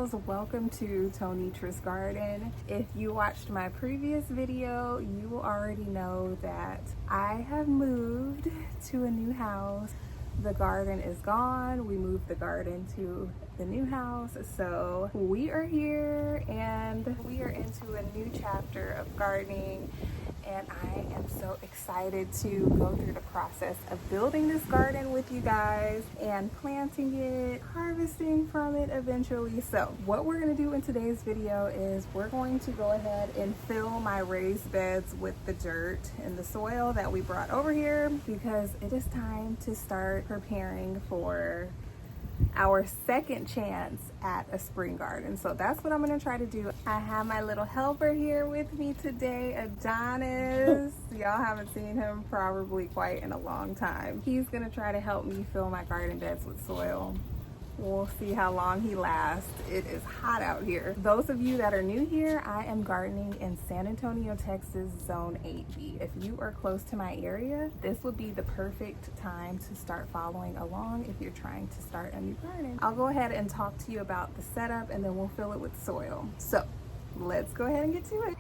girls, welcome to Tonitra's Garden. If you watched my previous video, you already know that I have moved to a new house. The garden is gone. We moved the garden to the new house, so we are here and we are into a new chapter of gardening, and I am so excited to go through the process of building this garden with you guys and planting it, harvesting from it eventually. So what we're going to do in today's video is we're going to go ahead and fill my raised beds with the dirt and the soil that we brought over here, because it is time to start preparing for our second chance at a spring garden. So that's what I'm gonna try to do. I have my little helper here with me today, Adonis. Y'all haven't seen him probably quite in a long time. He's gonna try to help me fill my garden beds with soil. We'll see how long he lasts. It is hot out here. Those of you that are new here, I am gardening in San Antonio, Texas, Zone 8B. If you are close to my area, this would be the perfect time to start following along if you're trying to start a new garden. I'll go ahead and talk to you about the setup and then we'll fill it with soil. So let's go ahead and get to it.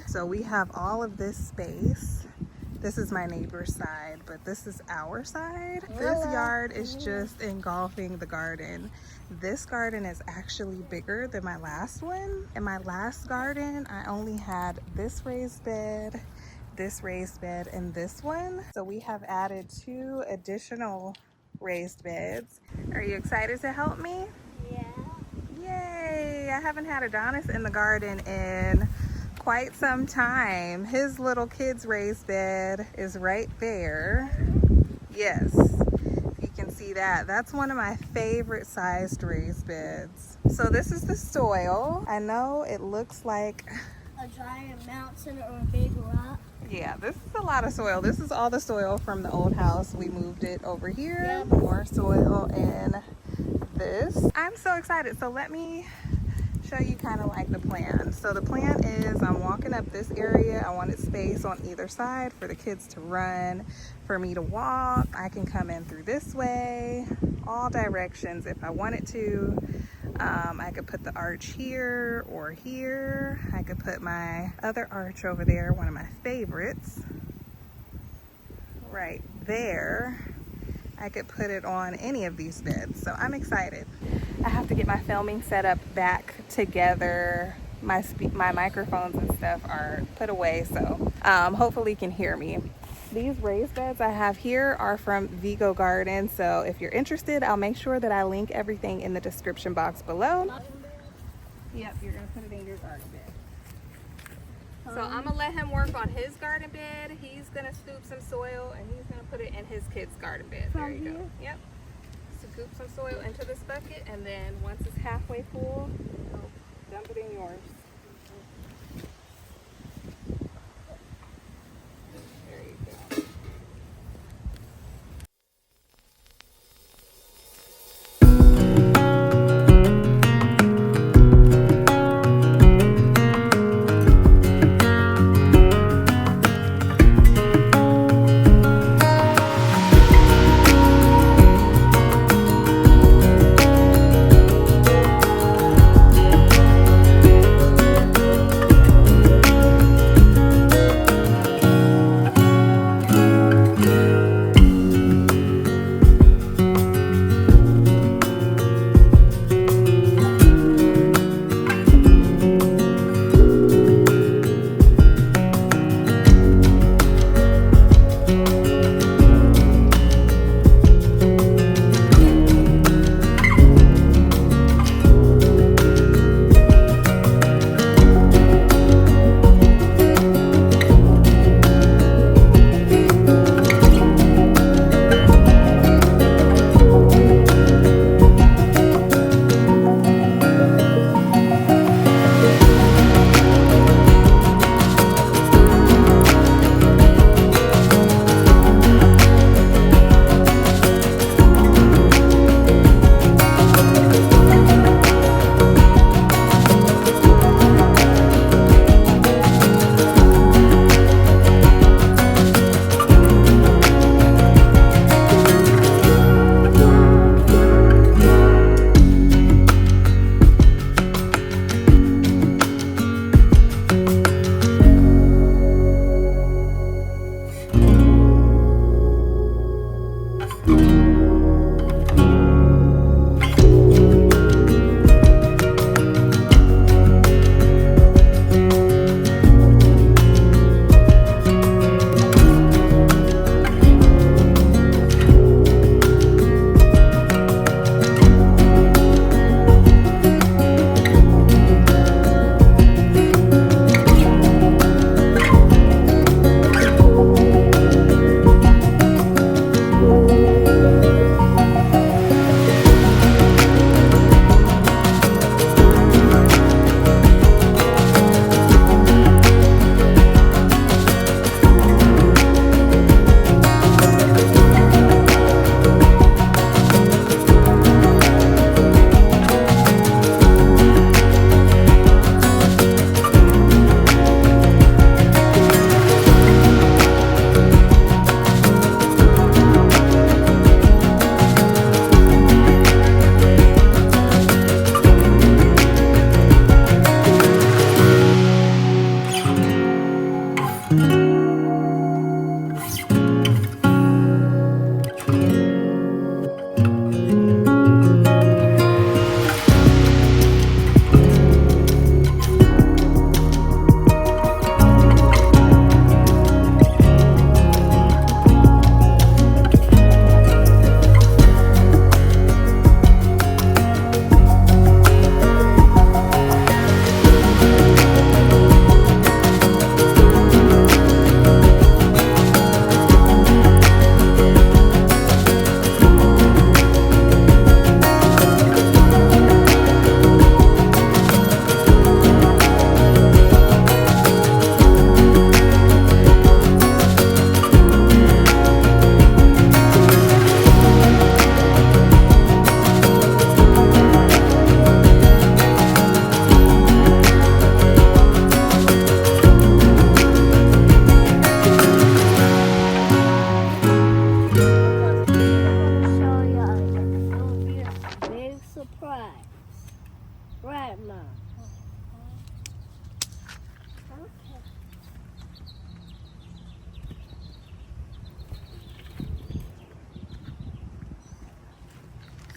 So we have all of this space. This is my neighbor's side, but this is our side. This yard is just engulfing the garden. This garden is actually bigger than my last one. In my last garden, I only had this raised bed, and this one. So we have added 2 additional raised beds. Are you excited to help me? Yeah. Yay! I haven't had Adonis in the garden in quite some time. His little kid's raised bed is right there. Yes, you can see that. That's one of my favorite sized raised beds. So this is the soil. I know it looks like a giant mountain or a big rock. Yeah, this is a lot of soil. This is all the soil from the old house. We moved it over here. Yeah. More soil in this. I'm so excited. So let me show you kind of like the plan. So the plan is I'm walking up this area. I wanted space on either side for the kids to run, for me to walk. I can come in through this way, all directions if I wanted to. I could put the arch here or here. I could put my other arch over there, one of my favorites, right there. I could put it on any of these beds. So I'm excited. I have to get my filming setup back together. My microphones and stuff are put away, so hopefully you can hear me. These raised beds I have here are from Vego Garden, so if you're interested, I'll make sure that I link everything in the description box below. Yep, you're gonna put it in your garden bed. So I'm gonna let him work on his garden bed. He's gonna scoop some soil and he's gonna put it in his kid's garden bed. There you go. Yep. Scoop some soil into this bucket, and then once it's halfway full, dump it in yours. There you go.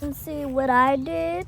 And see what I did?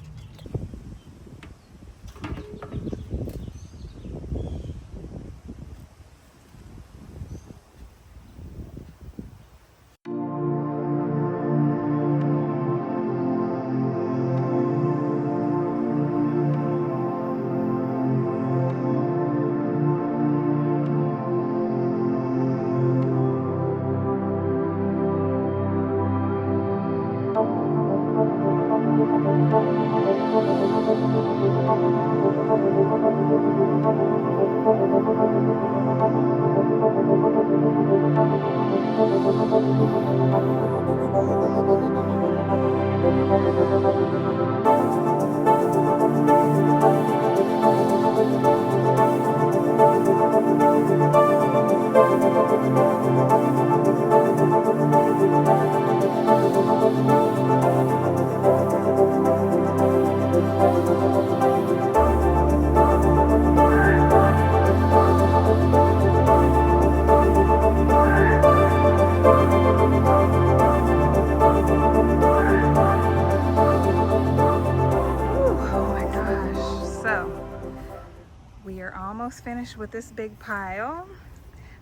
We are almost finished with this big pile.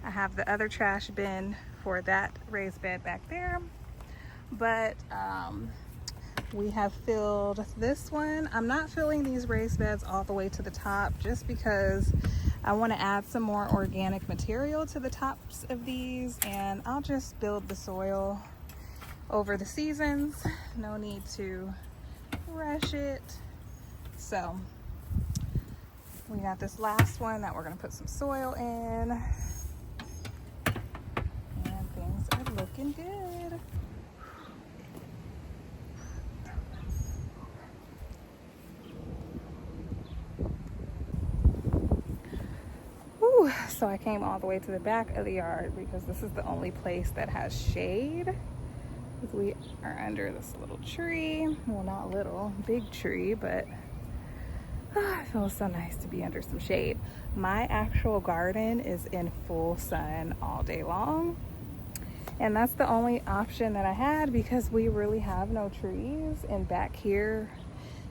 I have the other trash bin for that raised bed back there, but we have filled this one. I'm not filling these raised beds all the way to the top just because I want to add some more organic material to the tops of these, and I'll just build the soil over the seasons. No need to rush it. So we got this last one that we're going to put some soil in, and things are looking good. Whew. So I came all the way to the back of the yard because this is the only place that has shade. We are under this little tree. Well, not little, big tree, but it feels so nice to be under some shade. My actual garden is in full sun all day long, and that's the only option that I had because we really have no trees, and back here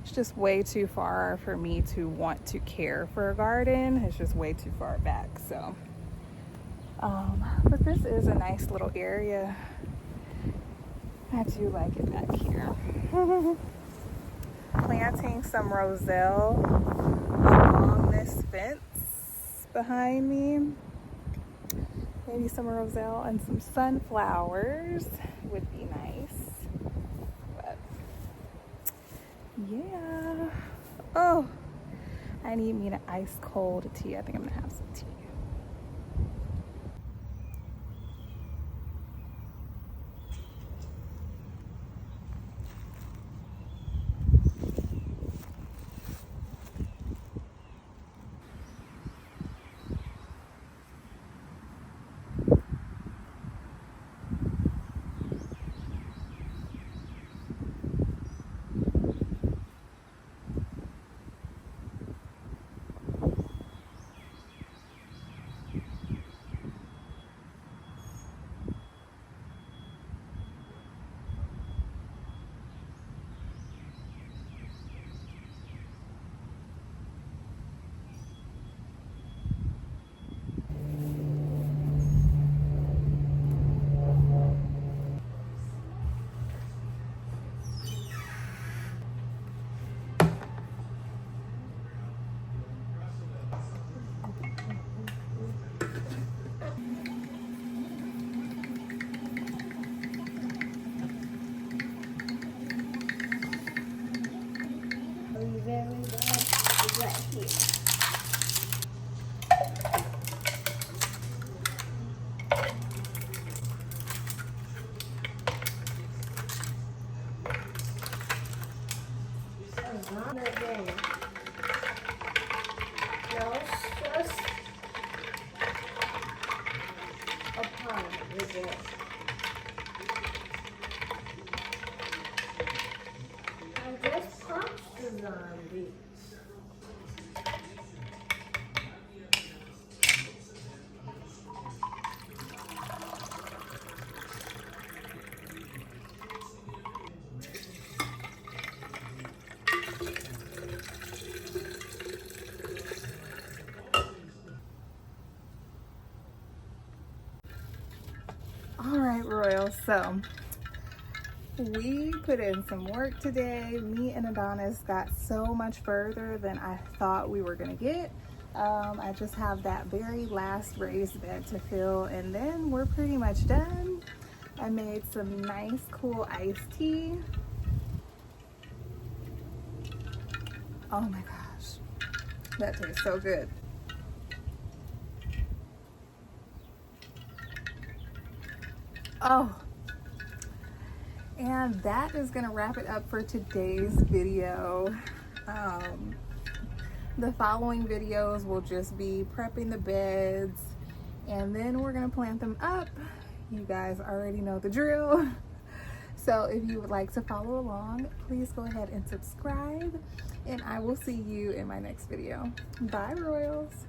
it's just way too far for me to want to care for a garden. It's just way too far back. So but this is a nice little area. I do like it back here. Planting some roselle along this fence behind me. Maybe some roselle and some sunflowers would be nice. But yeah. Oh, I need me an ice cold tea. I think I'm gonna have some tea. right, Royals, so we put in some work today. Me and Adonis got so much further than I thought we were gonna get. I just have that very last raised bed to fill, and then we're pretty much done. I made some nice cool iced tea. Oh my gosh, that tastes so good. Oh, and that is gonna wrap it up for today's video. The following videos will just be prepping the beds, and then we're gonna plant them up. You guys already know the drill. So if you would like to follow along, please go ahead and subscribe, and I will see you in my next video. Bye, Royals.